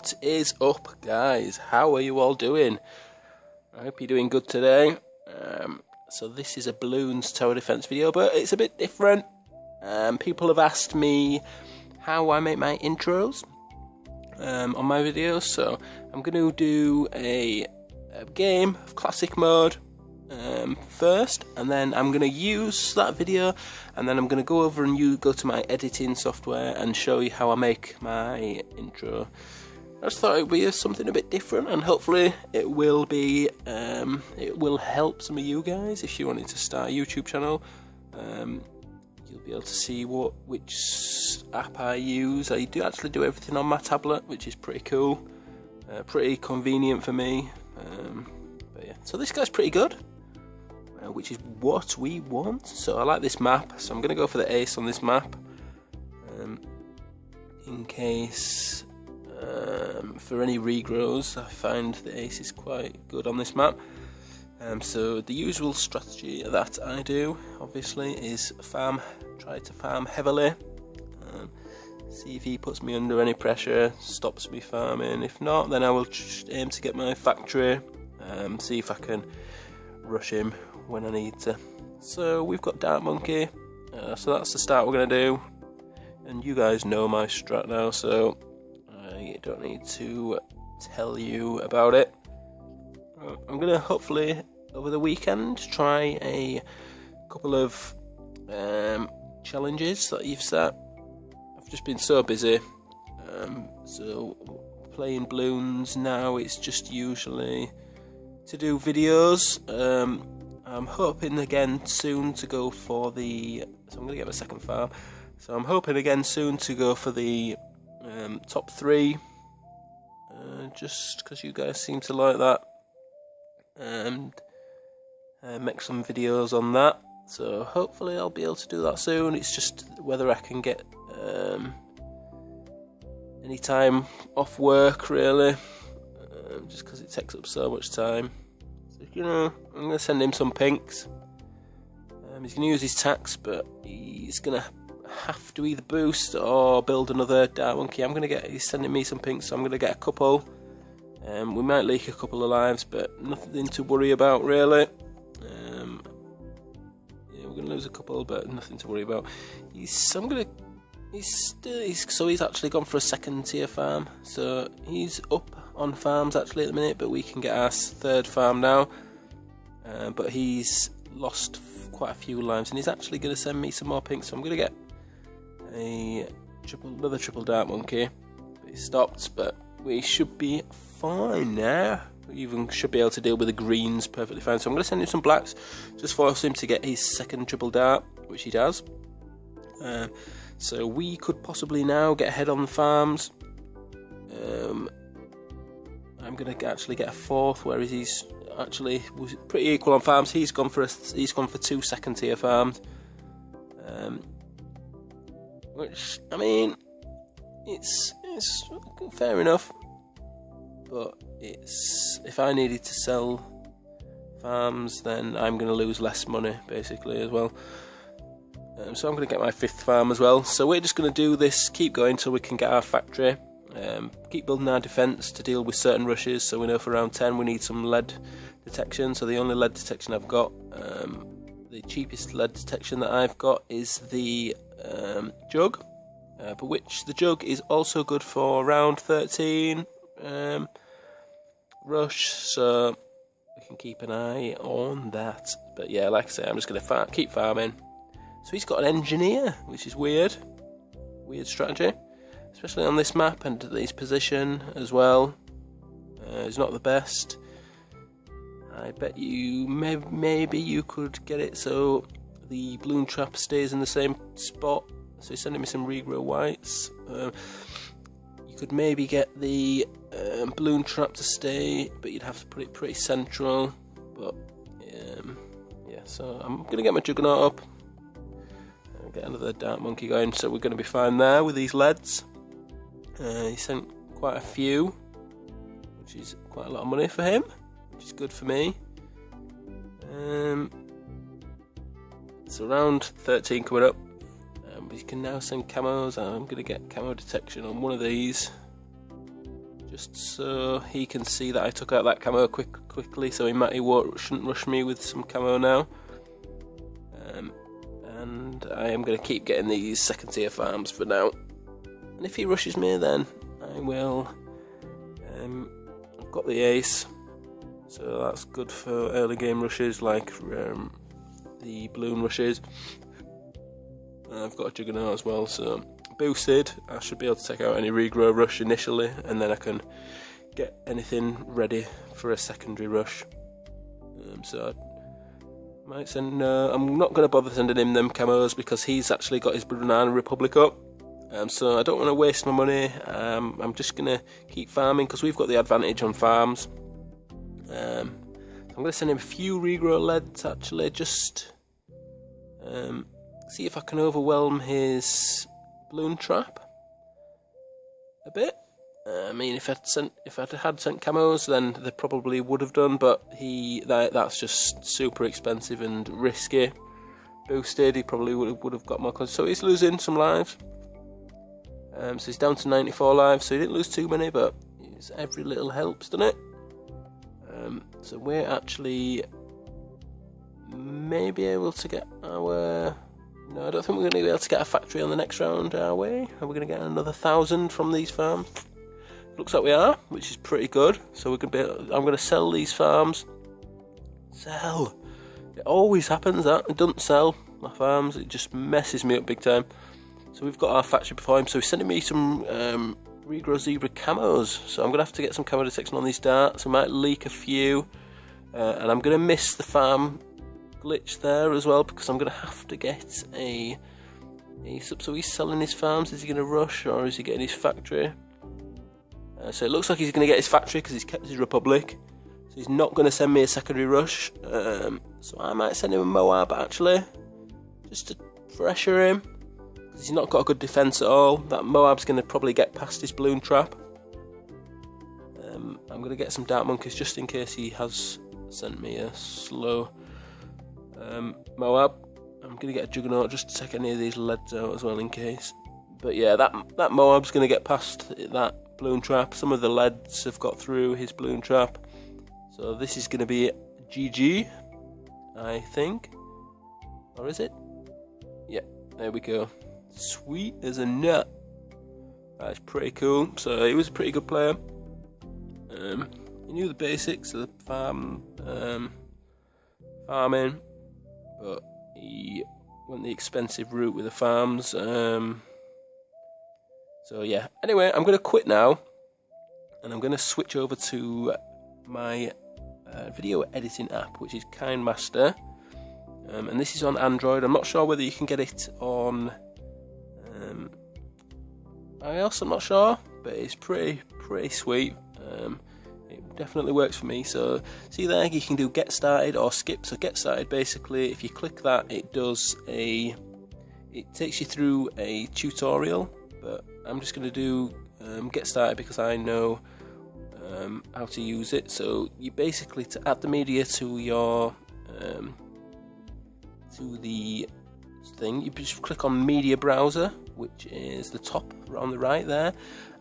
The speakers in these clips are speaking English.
What is up, guys? How are you all doing? I hope you're doing good today. So this is a Bloons tower defense video, but it's a bit different. People have asked me how I make my intros on my videos, so I'm going to do a game of classic mode first, and then I'm going to use that video, and then I'm going to go over and go to my editing software and show you how I make my intro. I just thought it would be something a bit different, and hopefully it will be it will help some of you guys if you wanted to start a YouTube channel. You'll be able to see which app I use. I do actually do everything on my tablet, which is pretty cool, pretty convenient for me. But yeah, so this guy's pretty good, which is what we want. So I like this map, so I'm going to go for the ace on this map, in case for any regrows. I find the ace is quite good on this map. So the usual strategy that I do, obviously, is try to farm heavily, see if he puts me under any pressure, stops me farming. If not, then I will aim to get my factory, see if I can rush him when I need to. So we've got Dark Monkey, so that's the start we're going to do, and you guys know my strat now, so I don't need to tell you about it. I'm going to hopefully over the weekend try a couple of challenges that you've set. I've just been so busy, so playing Bloons now, it's just usually to do videos. I'm hoping again soon to go for the, so I'm going to get my second farm, so I'm hoping again soon to go for the top 3, just because you guys seem to like that, and make some videos on that. So hopefully I'll be able to do that soon. It's just whether I can get any time off work, really, just because it takes up so much time. So, you know, I'm going to send him some pinks. He's going to use his tax, but he's going to have to either boost or build another Dark Monkey. He's sending me some pinks, so I'm going to get a couple. We might leak a couple of lives, but nothing to worry about, really. Yeah, we're going to lose a couple, but nothing to worry about. He's actually gone for a second tier farm, so he's up on farms actually at the minute, but we can get our third farm now. But he's lost quite a few lives, and he's actually going to send me some more pinks, so I'm going to get another triple Dark Monkey. But he stopped, but we should be fine now. We even should be able to deal with the greens perfectly fine. So I'm going to send him some blacks, just force him to get his second triple dart, which he does. So we could possibly now get ahead on the farms. I'm going to actually get a fourth, whereas he's actually was pretty equal on farms. He's gone for 2 second tier farms, which, I mean, it's fair enough. But if I needed to sell farms, then I'm going to lose less money, basically, as well. So I'm going to get my 5th farm as well. So we're just going to do this, keep going till we can get our factory. Keep building our defence to deal with certain rushes. So we know for round 10 we need some lead detection. So the only lead detection I've got, the cheapest lead detection that I've got is the jug. But which the jug is also good for round 13. Rush, so we can keep an eye on that. But yeah, like I say, I'm just going to keep farming. So he's got an engineer, which is weird strategy, especially on this map and his position as well. He's not the best. I bet you maybe you could get it so the balloon trap stays in the same spot. So he's sending me some regrow whites. You could maybe get the balloon trap to stay, but you'd have to put it pretty central. But yeah, so I'm going to get my Juggernaut up and get another Dark Monkey going, so we're going to be fine there with these leads. He sent quite a few, which is quite a lot of money for him, which is good for me. So round 13 coming up. We can now send camos. I'm going to get camo detection on one of these, just so he can see that I took out that camo quickly, so shouldn't rush me with some camo now. And I am going to keep getting these second tier farms for now. And if he rushes me, then I will. I've got the ace, so that's good for early game rushes like the balloon rushes. I've got a juggernaut as well, so boosted, I should be able to take out any regrow rush initially, and then I can get anything ready for a secondary rush. So I might send. I'm not going to bother sending him them camos because he's actually got his Banana Republic up. So I don't want to waste my money. I'm just going to keep farming because we've got the advantage on farms. I'm going to send him a few regrow leads actually, just see if I can overwhelm his balloon trap a bit. I mean, if I'd had sent camos, then they probably would have done, but that's just super expensive and risky. Boosted, he probably would have got more close. So he's losing some lives. So he's down to 94 lives, so he didn't lose too many, but every little helps, doesn't it? So we're actually maybe able to get our... No, I don't think we're going to be able to get a factory on the next round, are we? Are we going to get another 1,000 from these farms? Looks like we are, which is pretty good. So we're going to be. I'm going to sell these farms. Sell. It always happens that it doesn't sell my farms. It just messes me up big time. So we've got our factory before him. So he's sending me some regrow zebra camos. So I'm going to have to get some camo detection on these darts. I might leak a few, and I'm going to miss the farm glitch there as well because I'm going to have to get a sub. So he's selling his farms. Is he going to rush or is he getting his factory? So it looks like he's going to get his factory because he's kept his Republic. So he's not going to send me a secondary rush. So I might send him a Moab actually, just to pressure him. Because he's not got a good defence at all. That Moab's going to probably get past his balloon trap. I'm going to get some Dark Monkeys just in case he has sent me a slow Moab. I'm going to get a Juggernaut just to take any of these leads out as well in case. But yeah, that Moab's going to get past that balloon trap. Some of the leads have got through his balloon trap. So this is going to be GG, I think. Or is it? Yeah, there we go. Sweet as a nut. That's pretty cool. So he was a pretty good player. He knew the basics of the farming, but he went the expensive route with the farms. So yeah, anyway, I'm going to quit now, and I'm going to switch over to my video editing app, which is KindMaster, and this is on Android. I'm not sure whether you can get it on iOS, I'm not sure, but it's pretty sweet. It definitely works for me. So see there, you can do get started or skip. So get started, basically, if you click that, it takes you through a tutorial, but I'm just going to do get started because I know how to use it. So you basically, to add the media to your to the thing, you just click on media browser, which is the top on the right there,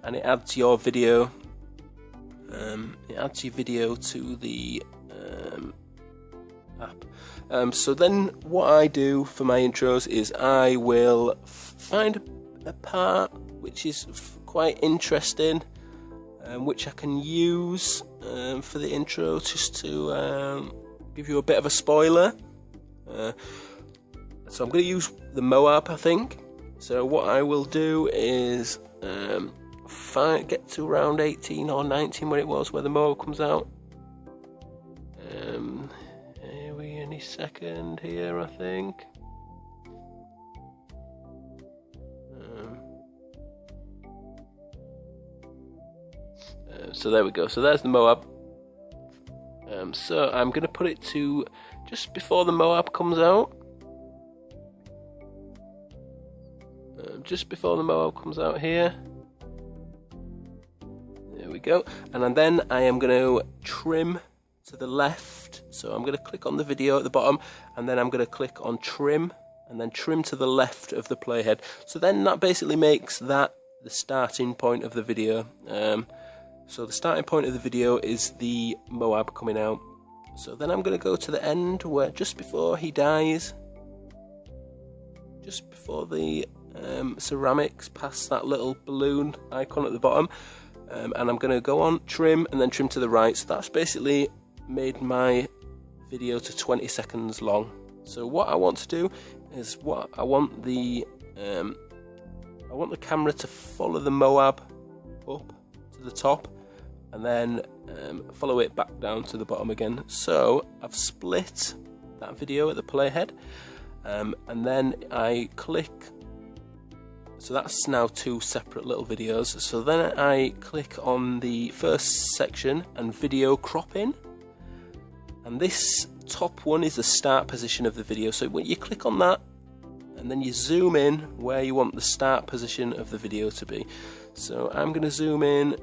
and it adds your video. It adds your video to the app. So then what I do for my intros is I will find a part which is quite interesting, which I can use for the intro, just to give you a bit of a spoiler. So I'm going to use the Moab, I think. So what I will do is get to round 18 or 19 when it was, where the Moab comes out. Here we any second here, I think. So there we go. So there's the Moab. So I'm going to put it to just before the Moab comes out. Just before the Moab comes out here. There we go. And then I am going to trim to the left. So I'm going to click on the video at the bottom, and then I'm going to click on trim, and then trim to the left of the playhead. So then that basically makes that the starting point of the video. So the starting point of the video is the Moab coming out. So then I'm going to go to the end where just before he dies, just before the ceramics past that little balloon icon at the bottom, and I'm going to go on trim and then trim to the right. So that's basically made my video to 20 seconds long. So what I want to do is I want the camera to follow the Moab up to the top and then follow it back down to the bottom again. So I've split that video at the playhead, and then I click, so that's now two separate little videos. So then I click on the first section and video crop in, and this top one is the start position of the video. So when you click on that and then you zoom in where you want the start position of the video to be. So I'm going to zoom in.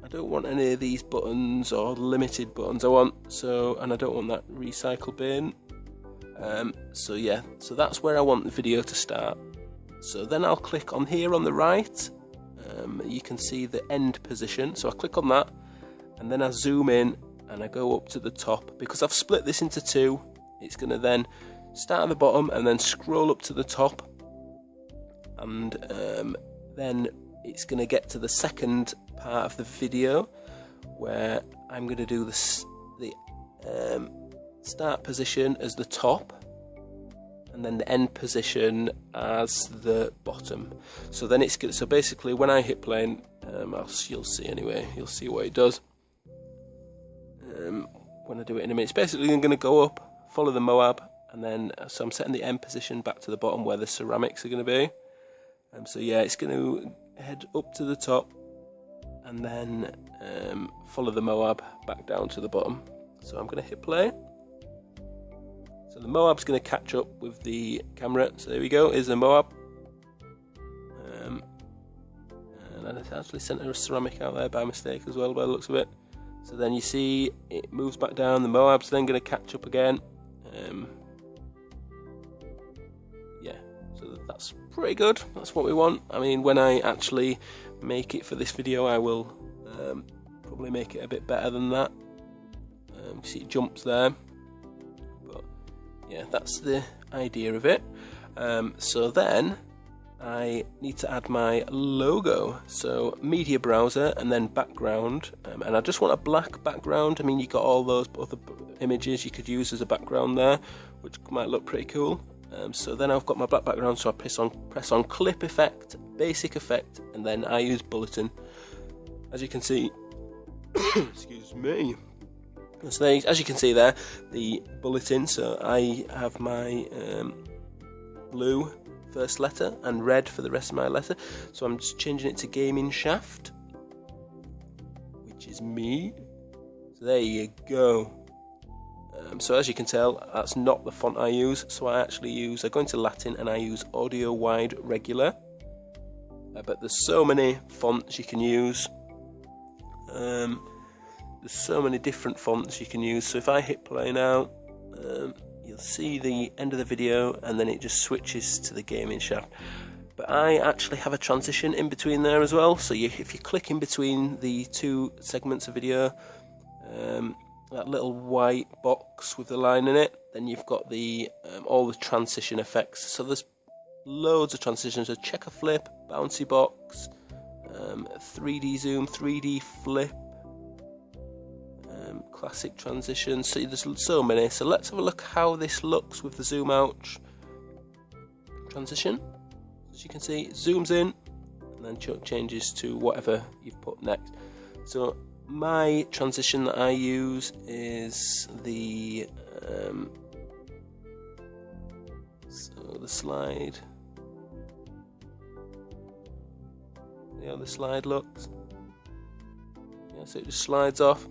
I don't want any of these buttons or limited buttons. I don't want that recycle bin. So yeah, so that's where I want the video to start. So then I'll click on here on the right. You can see the end position. So I click on that and then I zoom in and I go up to the top. Because I've split this into two, it's going to then start at the bottom and then scroll up to the top, and then it's going to get to the second part of the video where I'm going to do the start position as the top and then the end position as the bottom. So then it's good. So basically when I hit play, you'll see anyway, you'll see what it does when I do it in a minute. It's basically going to go up, follow the Moab, and then so I'm setting the end position back to the bottom where the ceramics are going to be. So yeah, it's going to head up to the top and then follow the Moab back down to the bottom. So I'm going to hit play. So the Moab's going to catch up with the camera. So there we go, is the Moab. And I actually sent a ceramic out there by mistake as well by the looks of it. So then you see it moves back down, the Moab's then going to catch up again. Yeah, so that's pretty good, that's what we want. I mean, when I actually make it for this video, I will probably make it a bit better than that. You see it jumps there, but yeah, that's the idea of it. So then I need to add my logo. So media browser and then background, and I just want a black background. I mean, you got all those other images you could use as a background there, which might look pretty cool. So then I've got my black background, so I press on clip effect, basic effect, and then I use bulletin. As you can see, excuse me. So there, as you can see there, the bulletin. So I have my blue first letter and red for the rest of my letter. So I'm just changing it to Gaming Shaft, which is me. So there you go. So as you can tell, that's not the font I use. So I go into Latin and I use Audio Wide Regular. But there's so many fonts you can use. There's so many different fonts you can use. So if I hit play now, you'll see the end of the video and then it just switches to the Gaming Shaft. But I actually have a transition in between there as well. So if you click in between the two segments of video, that little white box with the line in it, then you've got the all the transition effects. So there's loads of transitions. So checker flip, bouncy box, 3D zoom, 3D flip, classic transition. So there's so many. So let's have a look how this looks with the zoom out transition. As you can see, it zooms in and then changes to whatever you've put next. So my transition that I use is the slide. See how the slide looks? Yeah, so it just slides off,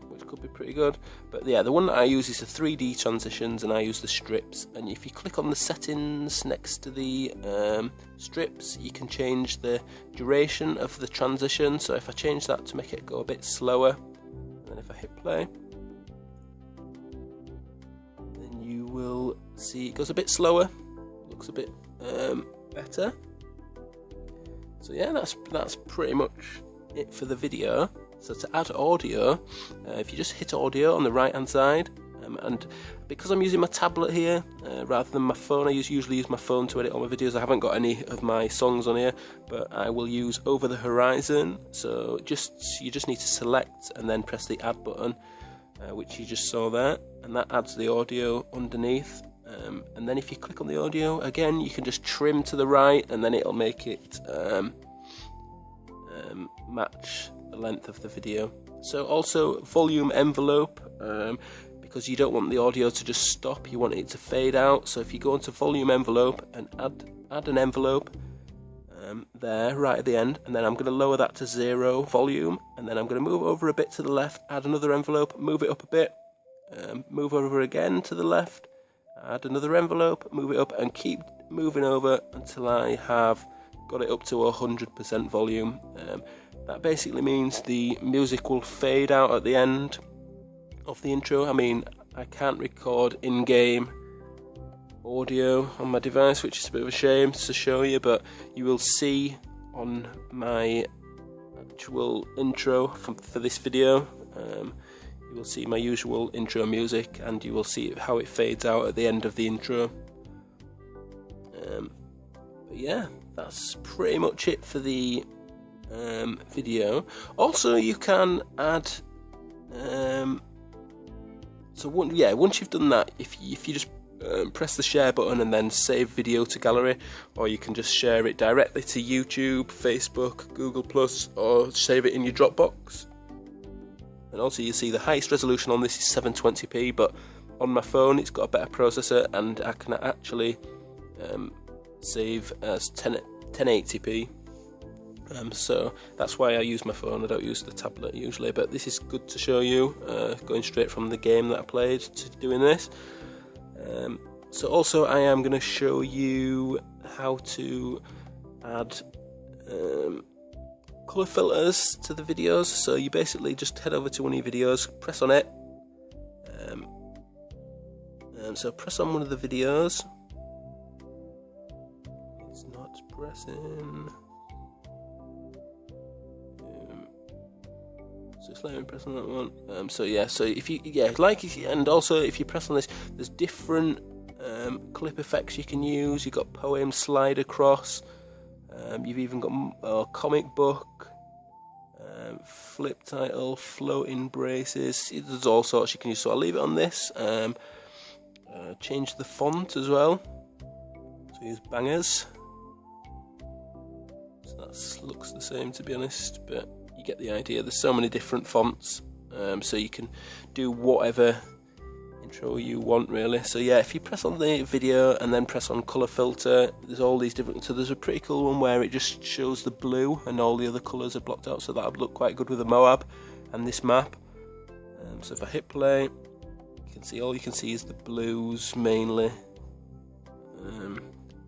which could be pretty good. But yeah, the one that I use is the 3D transitions, and I use the strips. And if you click on the settings next to the strips, you can change the duration of the transition. So if I change that to make it go a bit slower, and then if I hit play, then you will see it goes a bit slower, looks a bit better. So yeah, that's pretty much it for the video. So to add audio, if you just hit audio on the right hand side, and because I'm using my tablet here rather than my phone, I usually use my phone to edit all my videos. I haven't got any of my songs on here, but I will use Over the Horizon. So you just need to select and then press the add button, which you just saw there, and that adds the audio underneath. And then if you click on the audio again, you can just trim to the right, and then it'll make it match the length of the video. So also volume envelope, because you don't want the audio to just stop, you want it to fade out. So if you go into volume envelope and add an envelope there right at the end, and then I'm going to lower that to 0 volume, and then I'm going to move over a bit to the left, add another envelope, move it up a bit, move over again to the left, add another envelope, move it up, and keep moving over until I have got it up to 100% volume. That basically means the music will fade out at the end of the intro. I mean, I can't record in-game audio on my device, which is a bit of a shame to show you, but you will see on my actual intro for this video, you will see my usual intro music, and you will see how it fades out at the end of the intro. But yeah, that's pretty much it for the video. Also, you can add once you've done that, if you just press the share button and then save video to gallery, or you can just share it directly to YouTube, Facebook, Google+, or save it in your Dropbox. And also you see the highest resolution on this is 720p, but on my phone it's got a better processor, and I can actually save as 1080p. So that's why I use my phone. I don't use the tablet usually, but this is good to show you, going straight from the game that I played to doing this. So also I am going to show you how to add colour filters to the videos. So you basically just head over to one of your videos, press on it, so press on one of the videos. It's not pressing. So just let me press on that one. So if you and also if you press on this, there's different clip effects you can use. You've got poem, slide across. You've even got a comic book, flip title, floating braces. There's all sorts you can use. So I'll leave it on this. Change the font as well. So use bangers. So that looks the same, to be honest, but you get the idea. There's so many different fonts, so you can do whatever intro you want, really. So yeah, if you press on the video and then press on colour filter, there's all these different. So there's a pretty cool one where it just shows the blue and all the other colours are blocked out, so that would look quite good with the Moab and this map. So if I hit play, you can see all you can see is the blues mainly.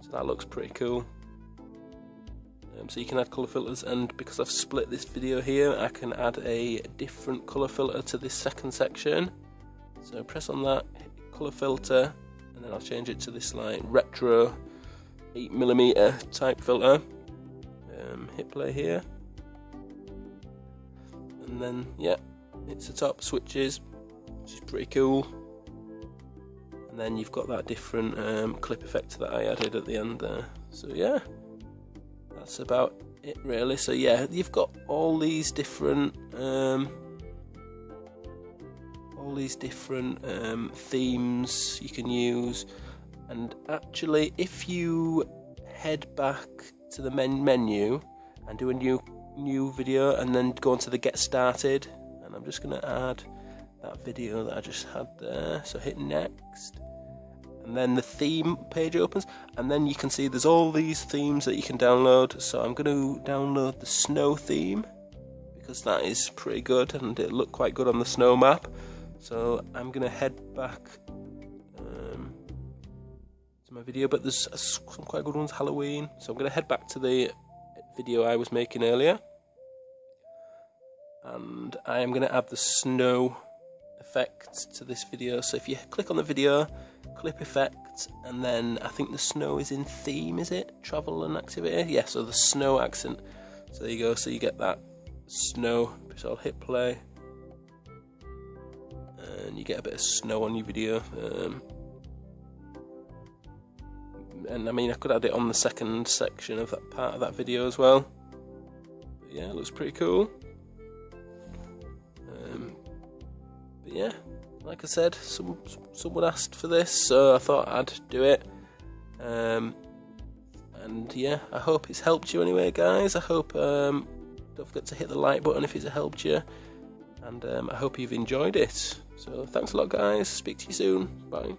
So that looks pretty cool. So you can add colour filters, and because I've split this video here, I can add a different colour filter to this second section. So press on that, colour filter, and then I'll change it to this like retro 8mm type filter. Hit play here, and then yeah, it's the top switches, which is pretty cool. And then you've got that different clip effect that I added at the end there. So yeah, that's about it really. So yeah, you've got all these different themes you can use. And actually, if you head back to the menu and do a new video, and then go into the get started, and I'm just going to add that video that I just had there. So hit next, and then the theme page opens, and then you can see there's all these themes that you can download. So I'm going to download the snow theme, because that is pretty good and it looked quite good on the snow map. So I'm going to head back to my video, but there's some quite good ones, Halloween. So I'm going to head back to the video I was making earlier, and I am going to add the snow effect to this video. So if you click on the video, clip effect, and then I think the snow is in theme, is it? Travel and activity? Yeah, so the snow accent. So there you go, so you get that snow. It's all hit play, and you get a bit of snow on your video. And I mean, I could add it on the second section of that part of that video as well. But yeah, it looks pretty cool. But yeah, like I said, someone asked for this, so I thought I'd do it. And yeah, I hope it's helped you anyway, guys. I hope, don't forget to hit the like button if it's helped you. And I hope you've enjoyed it. So thanks a lot, guys. Speak to you soon. Bye.